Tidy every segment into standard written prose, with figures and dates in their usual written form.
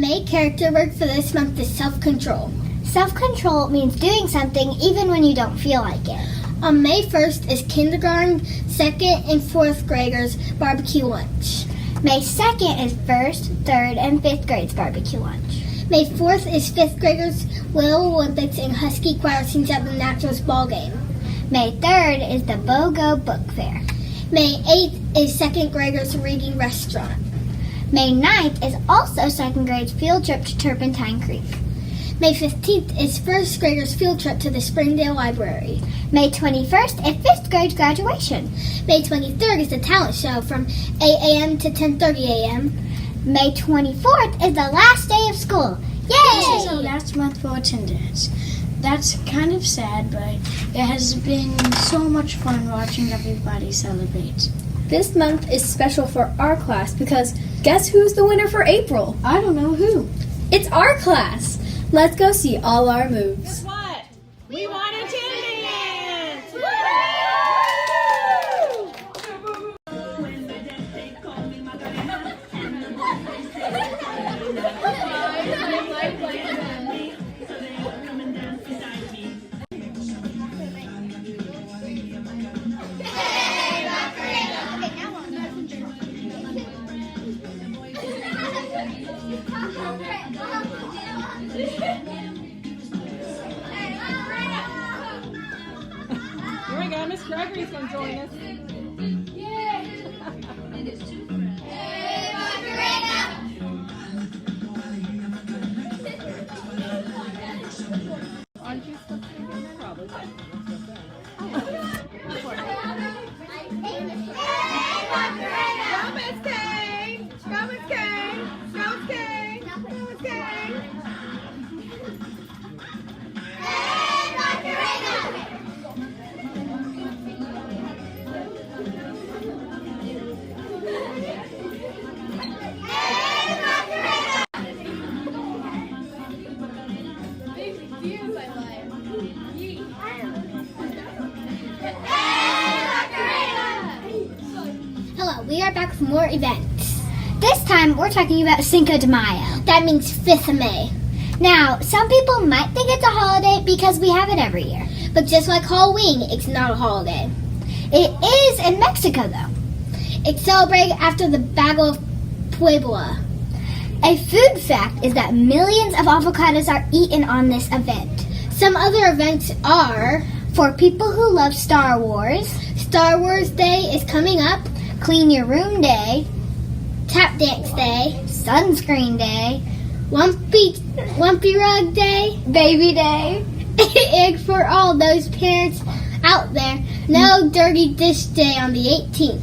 May character word for this month is self-control. Self-control means doing something even when you don't feel like it. On May 1st is kindergarten, 2nd, and 4th graders' barbecue lunch. May 2nd is 1st, 3rd, and 5th grades barbecue lunch. May 4th is 5th graders' Little Olympics and Husky Choir sings at the Naturals ball game. May 3rd is the BOGO Book Fair. May 8th is 2nd graders' reading restaurant. May 9th is also 2nd grade's field trip to Turpentine Creek. May 15th is 1st graders' field trip to the Springdale Library. May 21st is 5th grade graduation. May 23rd is the talent show from 8 a.m. to 10:30 a.m. May 24th is the last day of school. Yay! This is our last month for attendance. That's kind of sad, but it has been so much fun watching everybody celebrate. This month is special for our class because guess who's the winner for April? I don't know who. It's our class! Let's go see all our moves. Guess what? We want attendance! Woo! Here we go, Miss Gregory's going to join us. Aren't you still singing? Probably. Go, Miss Kay! Go, Miss Kay! Go, Miss Kay! Go, Miss Kay! Hello, we are back with more events. This time we're talking about Cinco de Mayo. That means 5th of May. Now, some people might think it's a holiday because we have it every year. But just like Halloween, it's not a holiday. It is in Mexico, though. It's celebrated after the Battle of Puebla. A food fact is that millions of avocados are eaten on this event. Some other events are, For people who love Star Wars, Star Wars Day is coming up, Clean Your Room Day, Tap Dance Day, Sunscreen Day, Lumpy Rug Day, Baby Day. and for all those parents out there, No Dirty Dish Day on the 18th.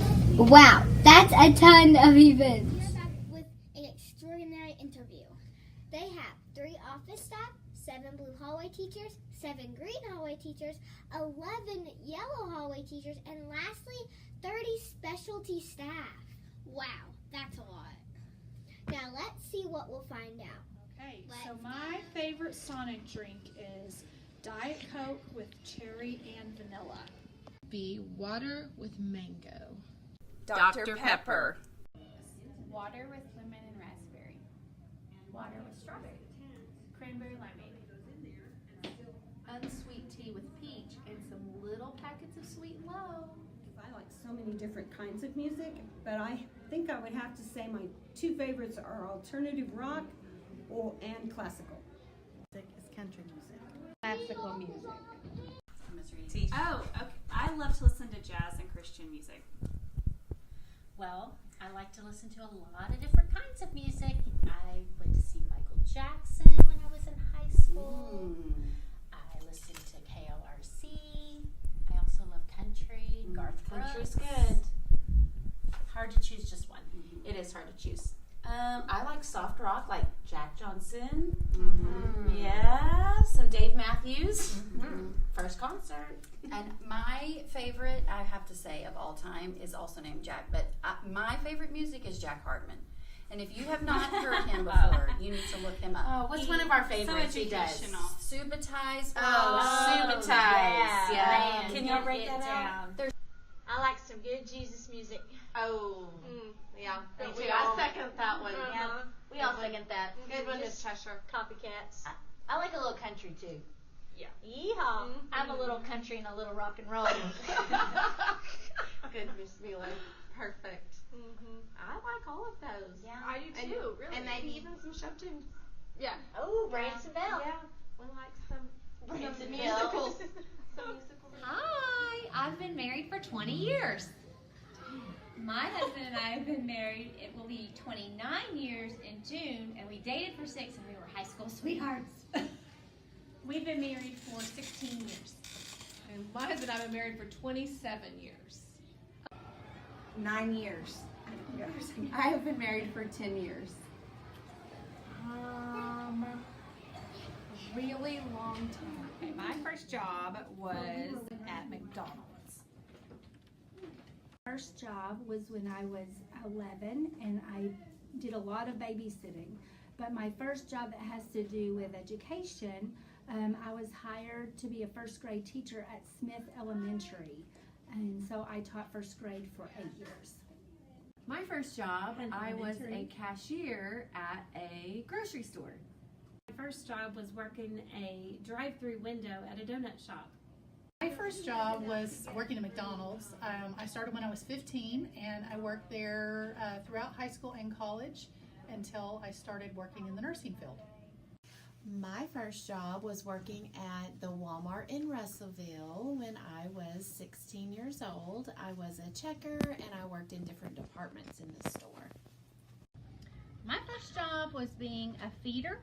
Wow, that's a ton of events. We're back with an extraordinary interview. They have 3 office staff, 7 blue hallway teachers, 7 green hallway teachers, 11 yellow hallway teachers, and lastly, 30 specialty staff. Wow, that's a lot. Now let's see what we'll find out. Okay, so my favorite Sonic drink is Diet Coke with cherry and vanilla. B, water with mango. Dr. Pepper. Water with lemon and raspberry. Water with strawberry. Cranberry limeade. Unsweet tea with peach and some little packets of Sweet and Low. I like so many different kinds of music, but I think I would have to say my 2 favorites are alternative rock and classical. Music is country music. Classical music. Oh, okay. I love to listen to jazz and Christian music. Well, I like to listen to a lot of different kinds of music. I went to see Michael Jackson when I was in high school. I listened to KLRC. I also love country. Garth Brooks. Country's good. Hard to choose just one. It is hard to choose. I like soft rock, like Jack Johnson. Yeah, some Dave Matthews. First concert. And my favorite, I have to say, of all time is also named Jack, but my favorite music is Jack Hartman. And if you have not heard him before, you need to look him up. Oh, what's one of our favorites he does? Subatize. Subatize. Yeah. Can you break that down? I like some good Jesus music. Oh, yeah. Me Don't too. we I all? second that one. Yeah, we all second that. Good one, Miss Just Cheshire. copycats. I like a little country too. Yeah. Yeehaw. I'm a little country and a little rock and roll. Good, Miss Mila. Perfect. I like all of those. Yeah. I do too, really. And maybe even some show tunes. Yeah. Oh, Branson Bell. Yeah. We like some Branson musicals. Bell. Some musicals. Hi, I've been married for 20 years. My husband and I have been married, it will be 29 years in June, and we dated for 6 and we were high school sweethearts. We've been married for 16 years. And my husband and I have been married for 27 years. 9 years. I have been married for 10 years. A really long time. Okay, my first job was at McDonald's. First job was when I was 11 and I did a lot of babysitting. But my first job that has to do with education, I was hired to be a first grade teacher at Smith Elementary. And so I taught first grade for 8 years. My first job, I was a cashier at a grocery store. My first job was working a drive-through window at a donut shop. My first job was working at McDonald's. I started when I was 15 and I worked there throughout high school and college until I started working in the nursing field. My first job was working at the Walmart in Russellville when I was 16 years old. I was a checker and I worked in different departments in the store. My first job was being a feeder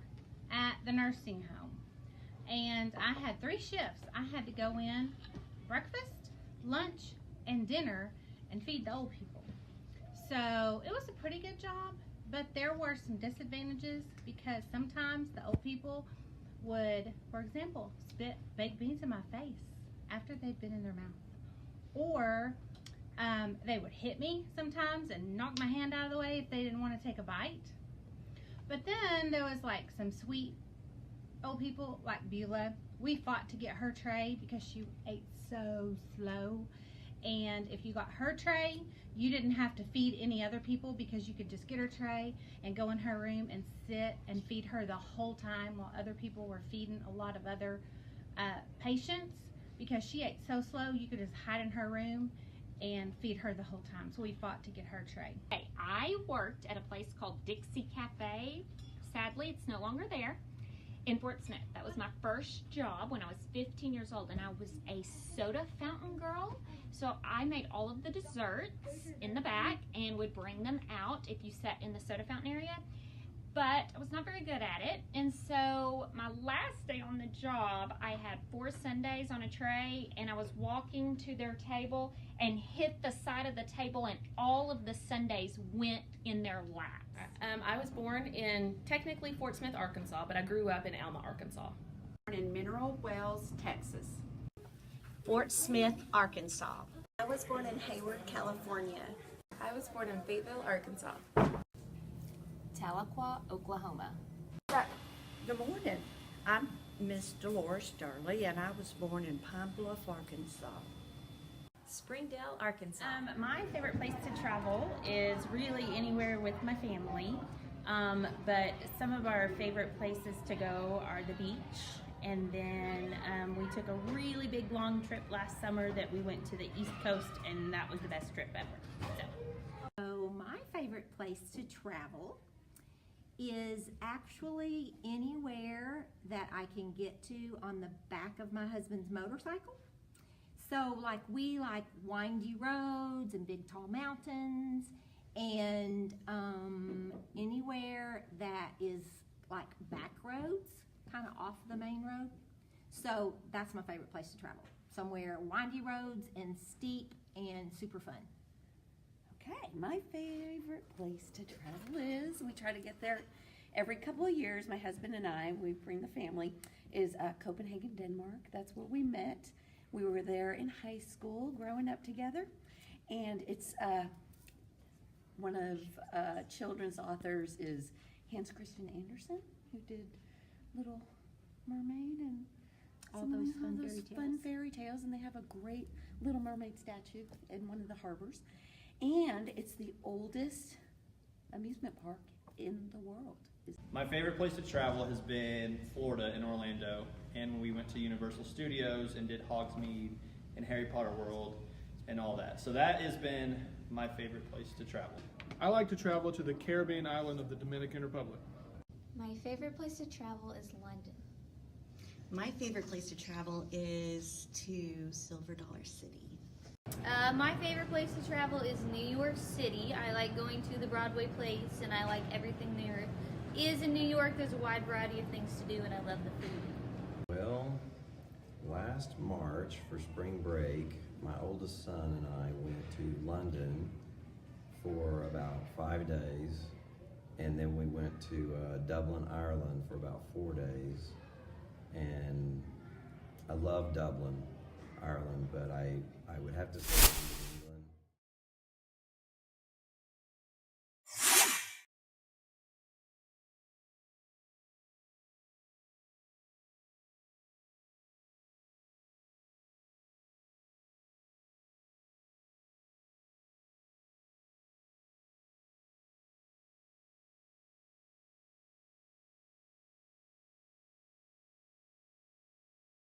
at the nursing home. And I had 3 shifts. I had to go in breakfast, lunch, and dinner and feed the old people. So it was a pretty good job. But there were some disadvantages because sometimes the old people would, for example, spit baked beans in my face after they'd been in their mouth. Or they would hit me sometimes and knock my hand out of the way if they didn't want to take a bite. But then there was like some sweet old people like Beulah. We fought to get her tray because she ate so slow. And if you got her tray, you didn't have to feed any other people because you could just get her tray and go in her room and sit and feed her the whole time while other people were feeding a lot of other patients. Because she ate so slow, you could just hide in her room and feed her the whole time. So we fought to get her tray. Okay, I worked at a place called Dixie Cafe. Sadly, it's no longer there. In Fort Smith. That was my first job when I was 15 years old, and I was a soda fountain girl. So I made all of the desserts in the back and would bring them out if you sat in the soda fountain area. But I was not very good at it, and so my last day on the job, I had 4 sundaes on a tray, and I was walking to their table and hit the side of the table, and all of the sundaes went in their laps. I was born in technically Fort Smith, Arkansas, but I grew up in Alma, Arkansas. Born in Mineral Wells, Texas. Fort Smith, Arkansas. I was born in Hayward, California. I was born in Fayetteville, Arkansas. Tahlequah, Oklahoma. Good morning. I'm Miss Dolores Durley, and I was born in Pine Bluff, Arkansas. Springdale, Arkansas. My favorite place to travel is really anywhere with my family, but some of our favorite places to go are the beach, and then we took a really big long trip last summer that we went to the East Coast, and that was the best trip ever. So my favorite place to travel is actually anywhere that I can get to on the back of my husband's motorcycle. So like we like windy roads and big tall mountains, and anywhere that is like back roads, kind of off the main road. So that's my favorite place to travel. Somewhere windy roads and steep and super fun. Okay, my favorite place to travel is, we try to get there every couple of years, my husband and I, we bring the family, is Copenhagen, Denmark. That's where we met. We were there in high school growing up together, and it's one of children's authors is Hans Christian Andersen, who did Little Mermaid and all those fun those fairy tales. fun fairy tales, and they have a great Little Mermaid statue in one of the harbors. And it's the oldest amusement park in the world. My favorite place to travel has been Florida in Orlando, and we went to Universal Studios and did Hogsmeade and Harry Potter World and all that. So that has been my favorite place to travel. I like to travel to the Caribbean island of the Dominican Republic. My favorite place to travel is London. My favorite place to travel is to Silver Dollar City. My favorite place to travel is New York City. I like going to the Broadway place, and I like everything there is in New York. There's a wide variety of things to do, and I love the food. Well, last March for spring break, my oldest son and I went to London for about 5 days, and then we went to Dublin, Ireland for about 4 days. And I love Dublin, Ireland, but I would have to say